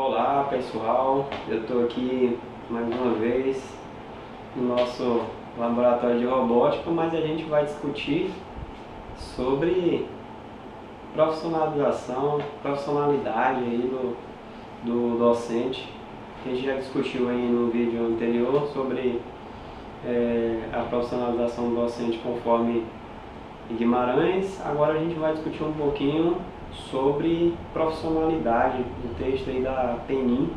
Olá pessoal, eu estou aqui mais uma vez no nosso laboratório de robótica, mas a gente vai discutir sobre profissionalidade aí do docente. A gente já discutiu aí no vídeo anterior sobre a profissionalização do docente conforme Guimarães. Agora a gente vai discutir um pouquinho sobre profissionalidade, do texto aí da Penin,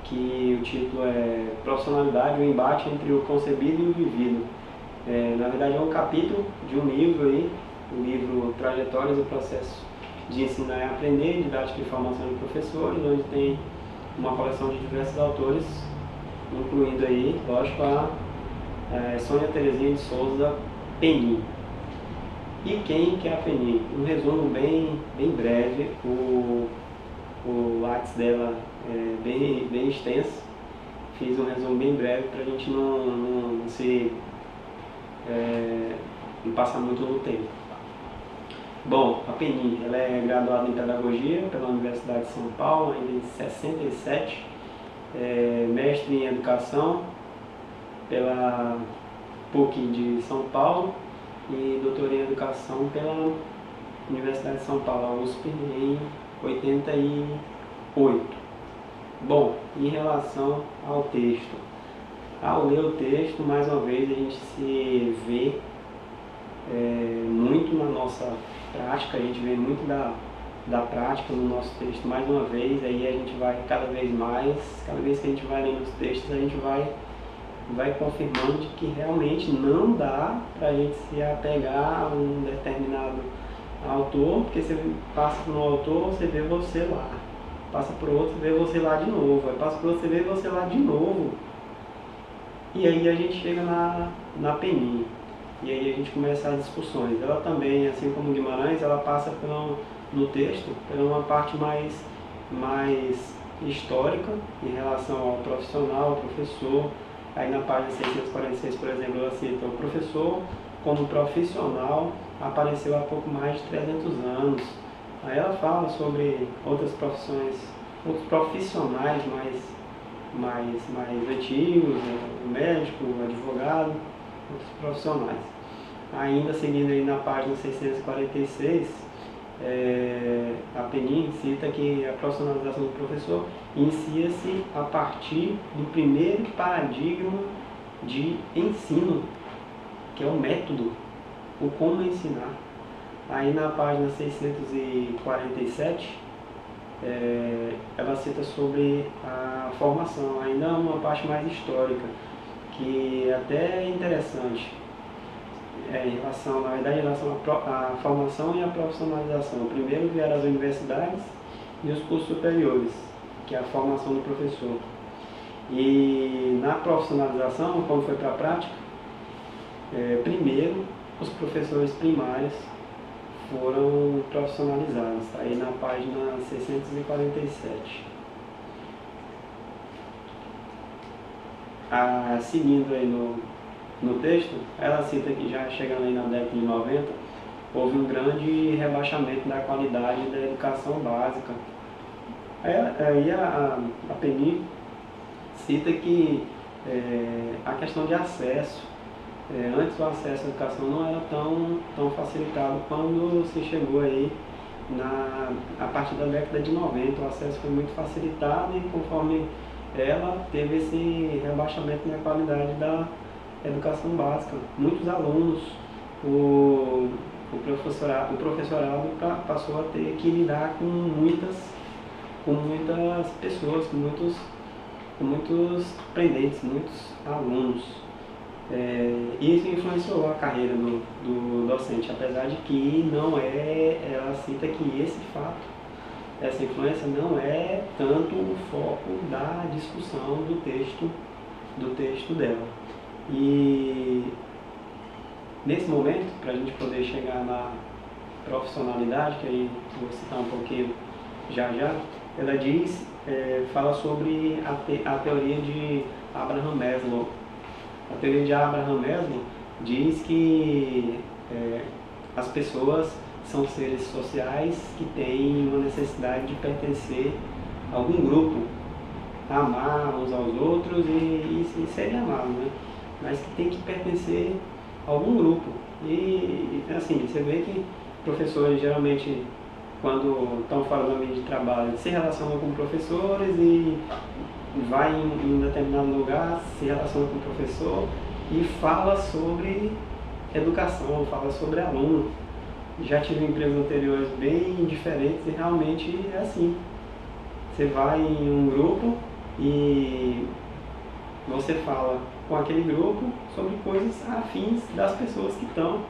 que o título é Profissionalidade, o embate entre o concebido e o vivido. Na verdade é um capítulo de um livro aí, o livro Trajetórias e Processos de Ensinar e Aprender, Didática e Formação de Professores, onde tem uma coleção de diversos autores, incluindo aí, lógico, a Sônia Terezinha de Souza Penin. E quem que é a Penin? Um resumo bem breve, o Lattes dela é bem extenso, fiz um resumo bem breve para a gente não passar muito no tempo. Bom, a Penin, ela é graduada em Pedagogia pela Universidade de São Paulo, ainda em 67, mestre em Educação pela PUC de São Paulo, e doutorei em Educação pela Universidade de São Paulo, USP, em 88. Bom, em relação ao texto, ao ler o texto, mais uma vez a gente se vê muito na nossa prática, a gente vê muito da prática no nosso texto, mais uma vez, aí a gente vai cada vez mais, cada vez que a gente vai lendo os textos, a gente vai confirmando de que realmente não dá para a gente se apegar a um determinado autor, porque você passa por um autor, você vê você lá, passa por outro, você vê você lá de novo, aí passa por outro, você vê você lá de novo, e aí a gente chega na Penin, e aí a gente começa as discussões. Ela também, assim como Guimarães, ela passa no texto por uma parte mais histórica em relação ao profissional, ao professor. Aí na página 646, por exemplo, ela cita: o professor como profissional apareceu há pouco mais de 300 anos. Aí ela fala sobre outras profissões, outros profissionais mais antigos, o médico, o advogado, outros profissionais. Ainda seguindo aí na página 646, a Penin cita que a profissionalização do professor inicia-se a partir do primeiro paradigma de ensino, que é o método, o como ensinar. Aí na página 647, ela cita sobre a formação, ainda uma parte mais histórica, que até é interessante. Em relação à formação e à profissionalização. Primeiro vieram as universidades e os cursos superiores, que é a formação do professor. E na profissionalização, quando foi para a prática, primeiro os professores primários foram profissionalizados, aí na página 647. Seguindo aí no texto, ela cita que já chegando aí na década de 90, houve um grande rebaixamento da qualidade da educação básica. Aí a Penin cita que a questão de acesso, antes o acesso à educação não era tão facilitado. Quando se chegou aí a partir da década de 90, o acesso foi muito facilitado, e conforme ela teve esse rebaixamento na qualidade da educação básica. Muitos alunos, o professorado passou a ter que lidar com muitas pessoas, com muitos aprendentes, muitos alunos. Isso influenciou a carreira do docente, apesar de que ela cita que esse fato, essa influência não é tanto o foco da discussão do texto dela. E nesse momento, para a gente poder chegar na profissionalidade, que aí vou citar um pouquinho já, ela fala sobre a teoria de Abraham Maslow. A teoria de Abraham Maslow diz que as pessoas são seres sociais que têm uma necessidade de pertencer algum grupo, amar uns aos outros e serem amados, né? Mas que tem que pertencer a algum grupo. E assim, você vê que professores geralmente, quando estão fora do ambiente de trabalho, se relacionam com professores e vai em um determinado lugar, se relaciona com o professor e fala sobre educação, fala sobre aluno. Já tive empresas anteriores bem diferentes e realmente é assim. Você vai em um grupo e você fala com aquele grupo sobre coisas afins das pessoas que estão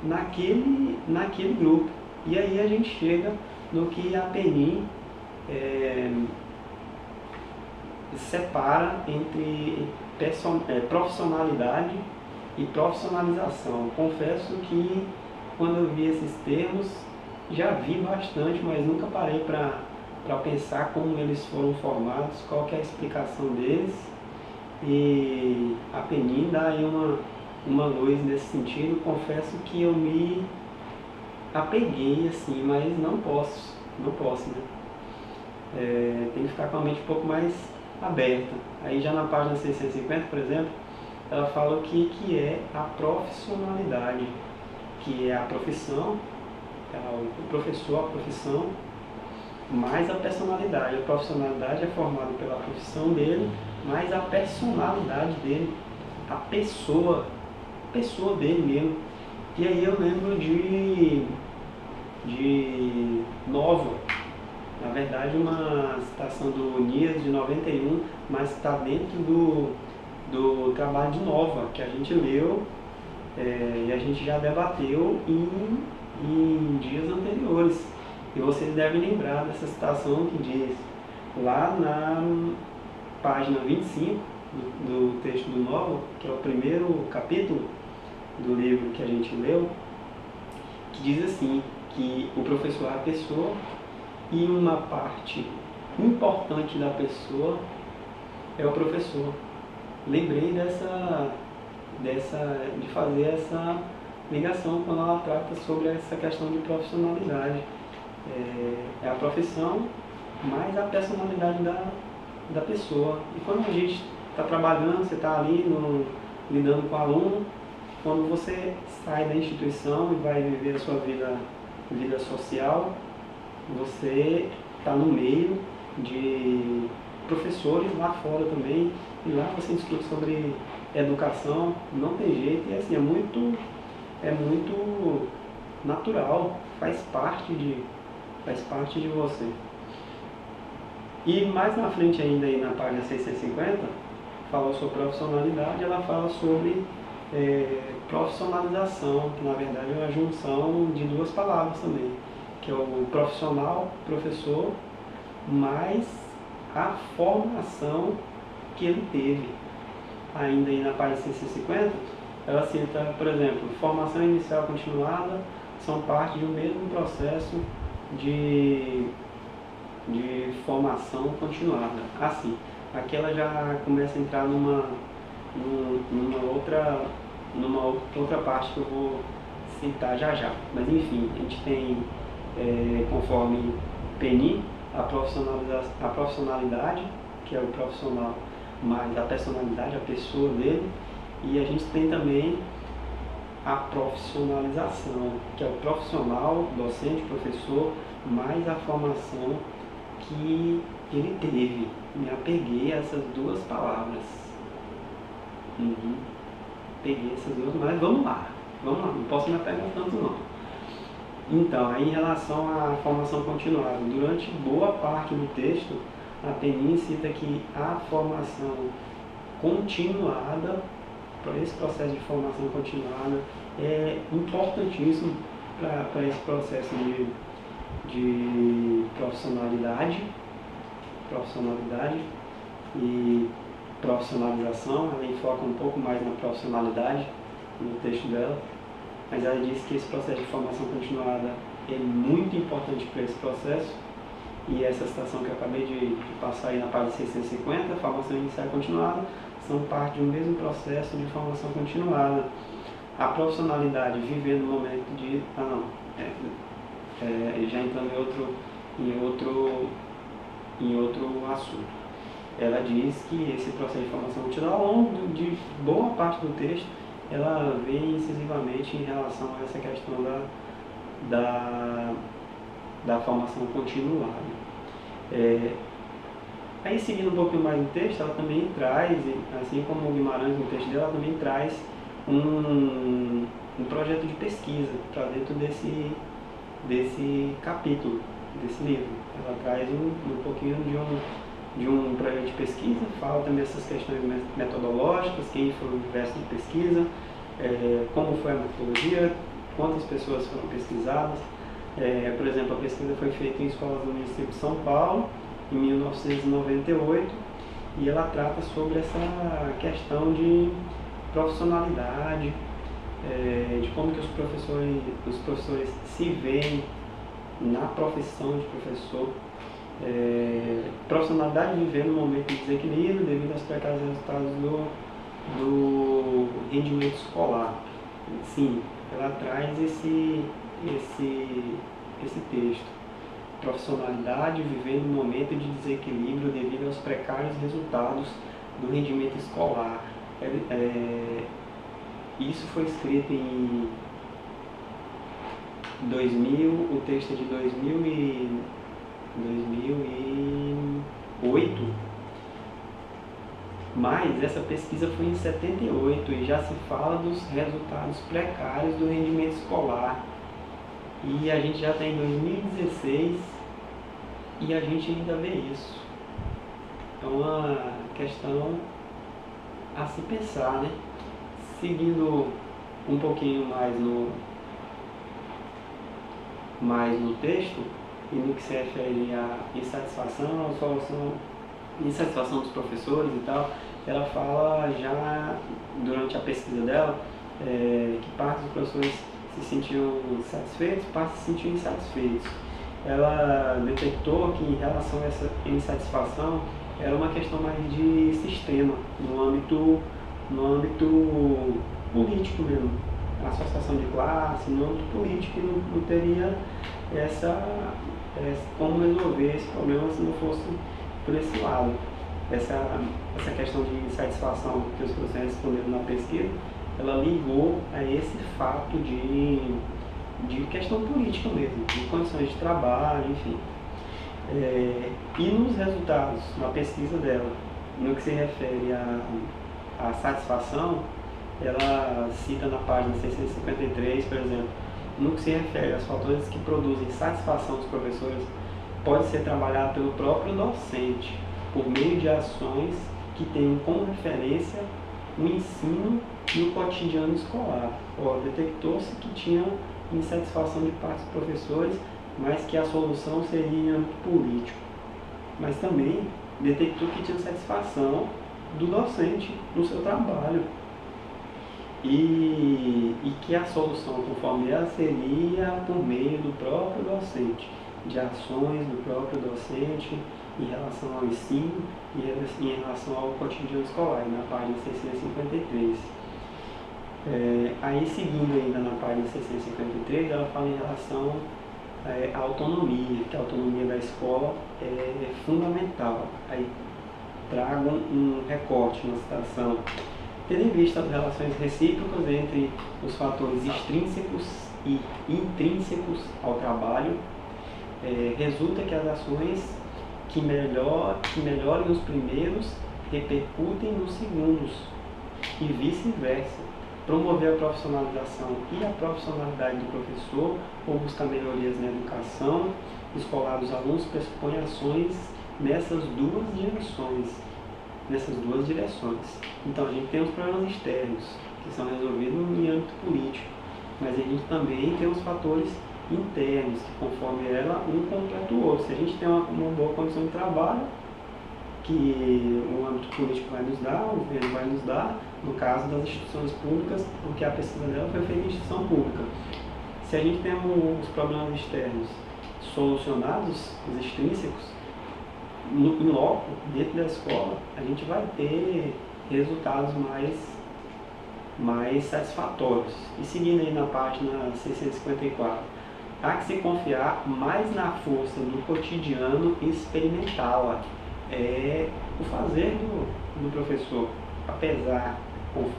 naquele grupo. E aí a gente chega no que a Penin separa entre profissionalidade e profissionalização. Confesso que quando eu vi esses termos, já vi bastante, mas nunca parei para pensar como eles foram formados, qual que é a explicação deles. E a Penin dá aí uma luz nesse sentido. Confesso que eu me apeguei assim, mas não posso, né? Tem que ficar com a mente um pouco mais aberta. Aí já na página 650, por exemplo, ela fala o que é a profissionalidade, que é a profissão, o professor, a profissão, mais a personalidade. A profissionalidade é formada pela profissão dele, mais a personalidade dele, a pessoa dele mesmo. E aí eu lembro de Nova, na verdade uma citação do Nias de 91, mas está dentro do trabalho de Nova, que a gente leu e a gente já debateu em dias anteriores. E vocês devem lembrar dessa citação que diz lá na página 25 do texto do Nova, que é o primeiro capítulo do livro que a gente leu, que diz assim, que o professor é a pessoa e uma parte importante da pessoa é o professor. Lembrei de fazer essa ligação quando ela trata sobre essa questão de profissionalidade. É a profissão mais a personalidade da pessoa. E quando a gente está trabalhando, você está ali lidando com o aluno, quando você sai da instituição e vai viver a sua vida social, você está no meio de professores lá fora também, e lá você discute sobre educação, não tem jeito, e assim, é muito natural, faz parte de você. E mais na frente ainda, aí na página 650, falou sobre profissionalidade, ela fala sobre profissionalização, que na verdade é uma junção de duas palavras também, que é o profissional, professor, mais a formação que ele teve. Ainda aí na página 650, ela cita, por exemplo, formação inicial continuada são parte de um mesmo processo de formação continuada. Assim, aqui ela já começa a entrar numa outra parte que eu vou citar já. Mas enfim, a gente tem, conforme Penin, a profissionalidade, que é o profissional, mais a personalidade, a pessoa dele, e a gente tem também a profissionalização, que é o profissional, docente, professor, mais a formação que ele teve. Me apeguei a essas duas palavras. Peguei essas duas, mas vamos lá, não posso me apegar tanto não. Então, aí em relação à formação continuada, durante boa parte do texto, a Penin cita que a formação continuada, para esse processo de formação continuada, é importantíssimo para esse processo de profissionalidade e profissionalização. Ela enfoca um pouco mais na profissionalidade no texto dela, mas ela diz que esse processo de formação continuada é muito importante para esse processo, e essa citação que eu acabei de passar aí na página 650, formação inicial e continuada, são parte de um mesmo processo de formação continuada. A profissionalidade, viver no momento de... já entrando em em outro assunto. Ela diz que esse processo de formação contínua, ao longo de boa parte do texto, ela vem incisivamente em relação a essa questão da formação continuada. Aí, seguindo um pouquinho mais no texto, ela também traz, assim como o Guimarães no texto dela, ela também traz um projeto de pesquisa para dentro desse capítulo, desse livro. Ela traz um pouquinho de um projeto de pesquisa, fala também essas questões metodológicas, quem foi o universo de pesquisa, como foi a metodologia, quantas pessoas foram pesquisadas. Por exemplo, a pesquisa foi feita em escolas do município de São Paulo, em 1998, e ela trata sobre essa questão de profissionalidade, de como que os professores se veem na profissão de professor, profissionalidade vivendo um momento de desequilíbrio devido aos precários resultados do rendimento escolar. Sim, ela traz esse texto. Profissionalidade vivendo um momento de desequilíbrio devido aos precários resultados do rendimento escolar. Isso foi escrito em 2000, o texto é de 2008, mas essa pesquisa foi em 78 e já se fala dos resultados precários do rendimento escolar. E a gente já está em 2016 e a gente ainda vê isso. É uma questão a se pensar, né? Seguindo um pouquinho mais no texto, e no que se refere à insatisfação, insatisfação dos professores e tal, ela fala já, durante a pesquisa dela, que parte dos professores se sentiam satisfeitos, parte se sentiam insatisfeitos. Ela detectou que, em relação a essa insatisfação, era uma questão mais de sistema, no âmbito político mesmo. A associação de classe, no âmbito político, não teria como resolver esse problema se não fosse por esse lado. Essa questão de insatisfação que os professores responderam na pesquisa, ela ligou a esse fato de questão política mesmo, de condições de trabalho, enfim. E nos resultados, na pesquisa dela, no que se refere à satisfação, ela cita na página 653, por exemplo, no que se refere aos fatores que produzem satisfação dos professores, pode ser trabalhado pelo próprio docente, por meio de ações que tenham como referência o ensino e o cotidiano escolar. Detectou-se que tinha insatisfação de parte dos professores, mas que a solução seria em âmbito político. Mas também detectou que tinha satisfação do docente no seu trabalho. E que a solução, conforme ela, seria por meio do próprio docente, de ações do próprio docente em relação ao ensino e em relação ao cotidiano escolar, na página 653. Aí, seguindo ainda na página 653, ela fala em relação à autonomia, que a autonomia da escola é fundamental. Aí trago um recorte, uma citação. Tendo em vista as relações recíprocas entre os fatores extrínsecos e intrínsecos ao trabalho, resulta que as ações que melhorem os primeiros repercutem nos segundos, e vice-versa. Promover a profissionalização e a profissionalidade do professor ou buscar melhorias na educação escolar dos alunos pressupõe ações nessas duas direções. Então, a gente tem os problemas externos, que são resolvidos em âmbito político, mas a gente também tem os fatores internos, que conforme ela, um completa o outro. Se a gente tem uma boa condição de trabalho, que o âmbito político vai nos dar, o governo vai nos dar, no caso das instituições públicas, porque a pesquisa dela foi feita em instituição pública. Se a gente tem os problemas externos solucionados, os extrínsecos, em loco, dentro da escola, a gente vai ter resultados mais satisfatórios. E seguindo aí na página 654, há que se confiar mais na força do cotidiano e experimentá-la. É o fazer do professor, apesar dos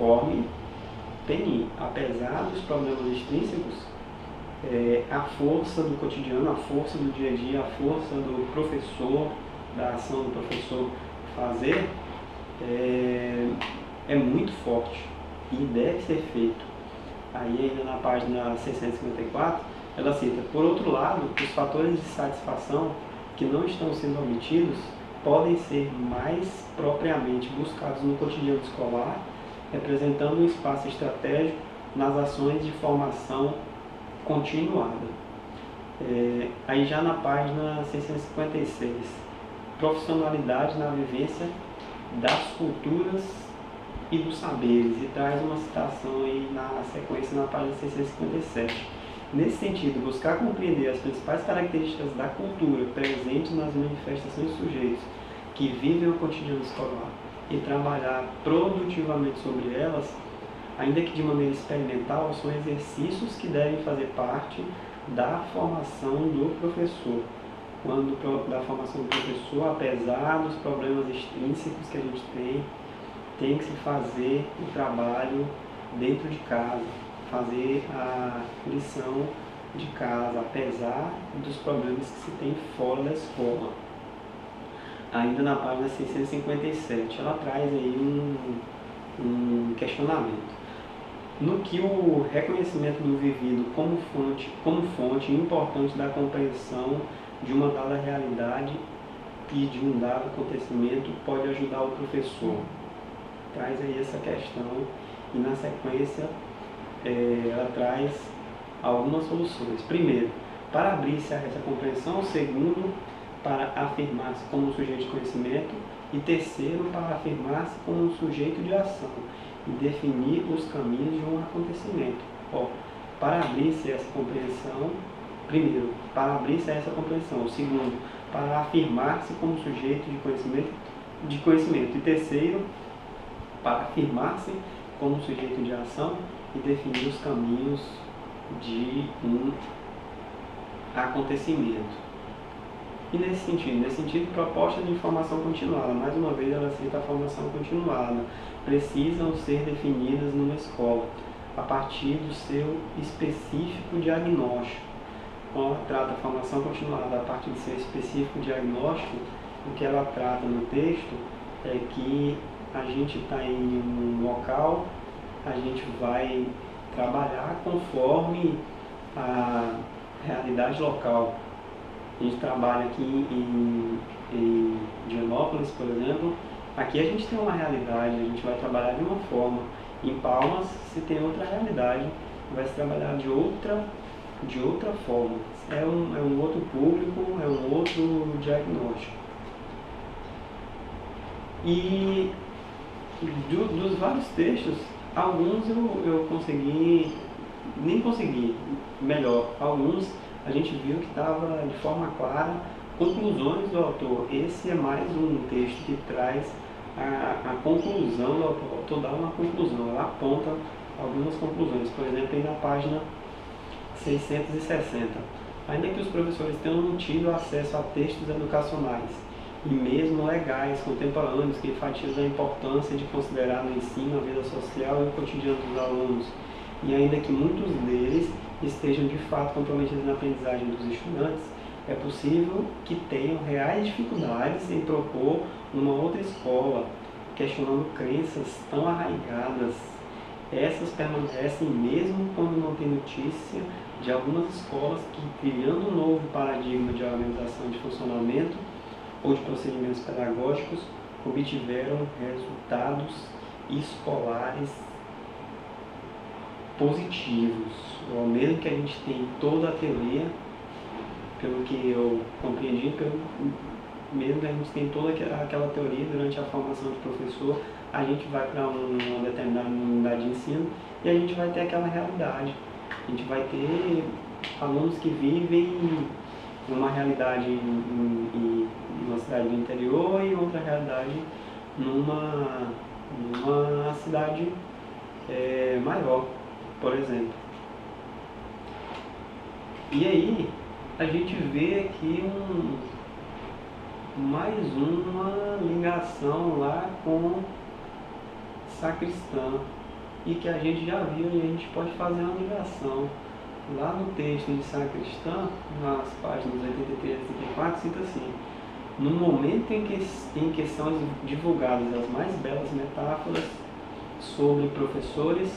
problemas extrínsecos, a força do cotidiano, a força do dia a dia, a força do professor, da ação do professor fazer, é muito forte e deve ser feito. Aí ainda na página 654, ela cita: por outro lado, os fatores de satisfação que não estão sendo obtidos podem ser mais propriamente buscados no cotidiano escolar, representando um espaço estratégico nas ações de formação continuada. Aí já na página 656, profissionalidade na vivência das culturas e dos saberes, e traz uma citação aí na sequência na página 657. Nesse sentido, buscar compreender as principais características da cultura presentes nas manifestações dos sujeitos que vivem o cotidiano escolar e trabalhar produtivamente sobre elas, ainda que de maneira experimental, são exercícios que devem fazer parte da formação do professor. Da formação do professor, apesar dos problemas extrínsecos que a gente tem que se fazer o trabalho dentro de casa, fazer a lição de casa, apesar dos problemas que se tem fora da escola. Ainda na página 657, ela traz aí um questionamento. No que o reconhecimento do vivido como fonte importante da compreensão de uma dada realidade e de um dado acontecimento pode ajudar o professor. Traz aí essa questão e na sequência ela traz algumas soluções. Primeiro, para abrir-se a essa compreensão. Segundo, para afirmar-se como um sujeito de conhecimento. E terceiro, para afirmar-se como um sujeito de ação e definir os caminhos de um acontecimento. Para abrir-se a essa compreensão, primeiro, para abrir-se a essa compreensão. Segundo, para afirmar-se como sujeito de conhecimento. E terceiro, para afirmar-se como sujeito de ação e definir os caminhos de um acontecimento. E nesse sentido, propostas de formação continuada. Mais uma vez ela cita a formação continuada. Precisam ser definidas numa escola, a partir do seu específico diagnóstico. Quando ela trata a formação continuada a partir do seu específico diagnóstico, o que ela trata no texto é que a gente está em um local, a gente vai trabalhar conforme a realidade local. A gente trabalha aqui em Dianópolis, por exemplo. Aqui a gente tem uma realidade, a gente vai trabalhar de uma forma. Em Palmas se tem outra realidade, vai se trabalhar de outra forma. É um outro público, é um outro diagnóstico. E dos vários textos, alguns eu alguns a gente viu que estava de forma clara conclusões do autor. Esse é mais um texto que traz a conclusão do autor. O autor dá uma conclusão, ela aponta algumas conclusões. Por exemplo, aí na página 660. Ainda que os professores tenham tido acesso a textos educacionais e mesmo legais contemporâneos que enfatizam a importância de considerar no ensino a vida social e o cotidiano dos alunos, e ainda que muitos deles estejam de fato comprometidos na aprendizagem dos estudantes, é possível que tenham reais dificuldades em propor uma outra escola, questionando crenças tão arraigadas. Essas permanecem mesmo quando não tem notícia de algumas escolas que, criando um novo paradigma de organização e de funcionamento ou de procedimentos pedagógicos, obtiveram resultados escolares positivos. Ou mesmo que a gente tenha toda a teoria, pelo que eu compreendi, mesmo que a gente tenha toda aquela teoria durante a formação de professor, a gente vai para uma determinada unidade de ensino e a gente vai ter aquela realidade. A gente vai ter alunos que vivem numa realidade em uma cidade do interior e outra realidade numa cidade maior, por exemplo. E aí a gente vê aqui mais uma ligação lá com sacristã, e que a gente já viu, e a gente pode fazer uma ligação. Lá no texto de sacristã, nas páginas 83 e 84, cita assim: no momento em que são divulgadas as mais belas metáforas sobre professores,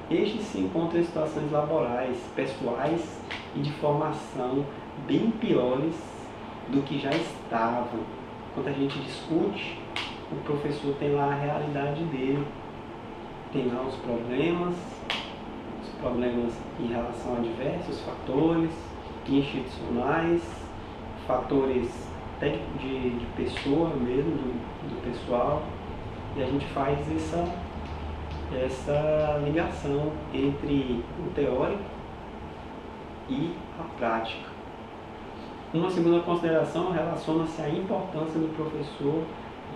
estes se encontram em situações laborais, pessoais e de formação bem piores do que já estavam. Quando a gente discute, o professor tem lá a realidade dele, tem lá os problemas em relação a diversos fatores institucionais, fatores até de pessoa mesmo, do pessoal, e a gente faz essa ligação entre o teórico e a prática. Uma segunda consideração relaciona-se à importância do professor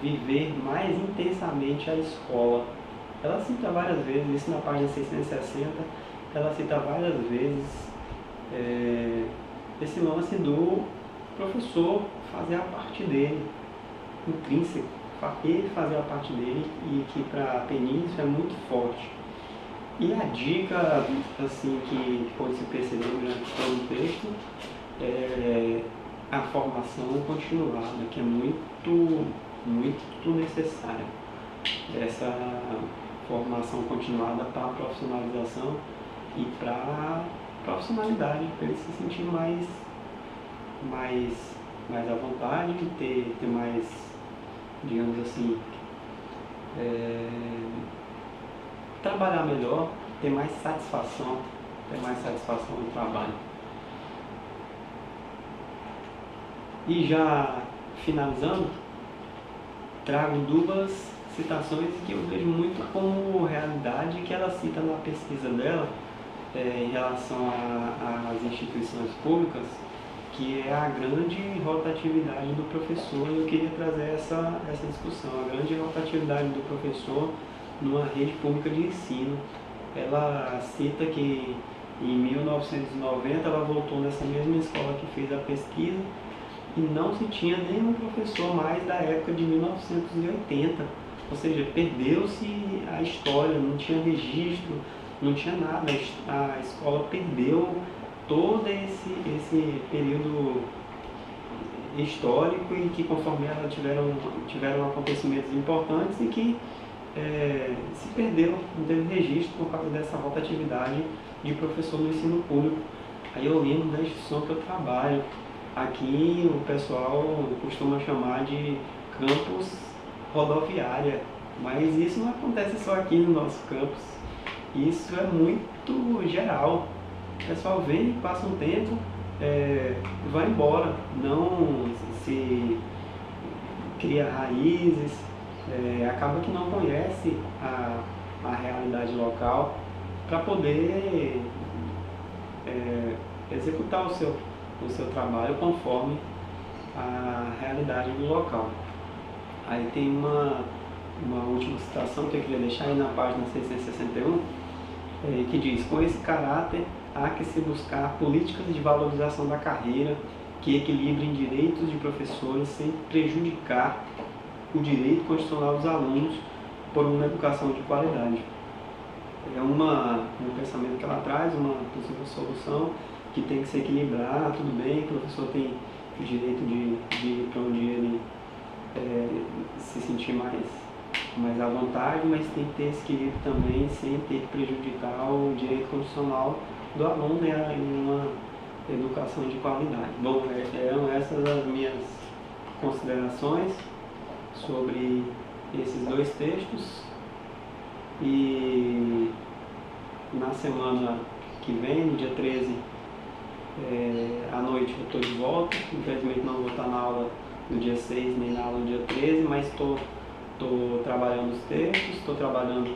viver mais intensamente a escola. Ela cita várias vezes, isso na página 660, ela cita várias vezes esse lance do professor fazer a parte dele, intrínseco, ele fazer a parte dele, e que para Penin isso é muito forte. E a dica assim, que pode se perceber durante todo o texto é a formação continuada, que é muito necessária. Essa formação continuada para a profissionalização e para a profissionalidade, para ele se sentir mais à vontade, ter mais, digamos assim, trabalhar melhor, ter mais satisfação no trabalho. E já finalizando, trago duas citações que eu vejo muito como realidade, que ela cita na pesquisa dela em relação às instituições públicas, que é a grande rotatividade do professor. E eu queria trazer essa discussão, a grande rotatividade do professor numa rede pública de ensino. Ela cita que em 1990 ela voltou nessa mesma escola que fez a pesquisa e não se tinha nenhum professor mais da época de 1980, ou seja, perdeu-se a história, não tinha registro, não tinha nada, a escola perdeu todo esse período histórico, e que conforme ela tiveram acontecimentos importantes e que se perdeu, não teve registro por causa dessa rotatividade de professor no ensino público. Aí eu lembro da instituição que eu trabalho. Aqui o pessoal costuma chamar de campus rodoviária, mas isso não acontece só aqui no nosso campus, isso é muito geral. O pessoal vem, passa um tempo, vai embora, não se cria raízes, acaba que não conhece a realidade local para poder executar o seu trabalho conforme a realidade do local. Aí tem uma última citação que eu queria deixar aí na página 661, que diz: com esse caráter há que se buscar políticas de valorização da carreira que equilibrem direitos de professores sem prejudicar o direito constitucional dos alunos por uma educação de qualidade. É um pensamento que ela traz, uma possível solução, que tem que se equilibrar. Tudo bem, o professor tem o direito de ir para onde ele se sentir mais à vontade, mas tem que ter esse equilíbrio também, sem ter que prejudicar o direito constitucional do aluno em uma educação de qualidade. Bom, eram essas as minhas considerações sobre esses dois textos, e na semana que vem, no dia 13, à noite, eu estou de volta. Infelizmente não vou estar na aula no dia 6 nem na aula no dia 13, mas estou trabalhando os textos, estou trabalhando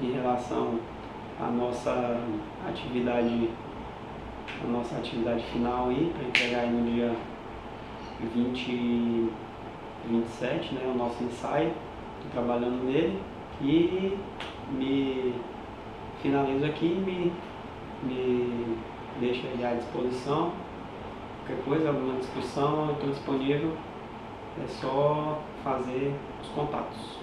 em relação à nossa atividade final aí, para entregar aí no dia 27, né, o nosso ensaio. Estou trabalhando nele e me finalizo aqui, me deixo aí à disposição. Qualquer coisa, alguma discussão, eu estou disponível. É só fazer os contatos.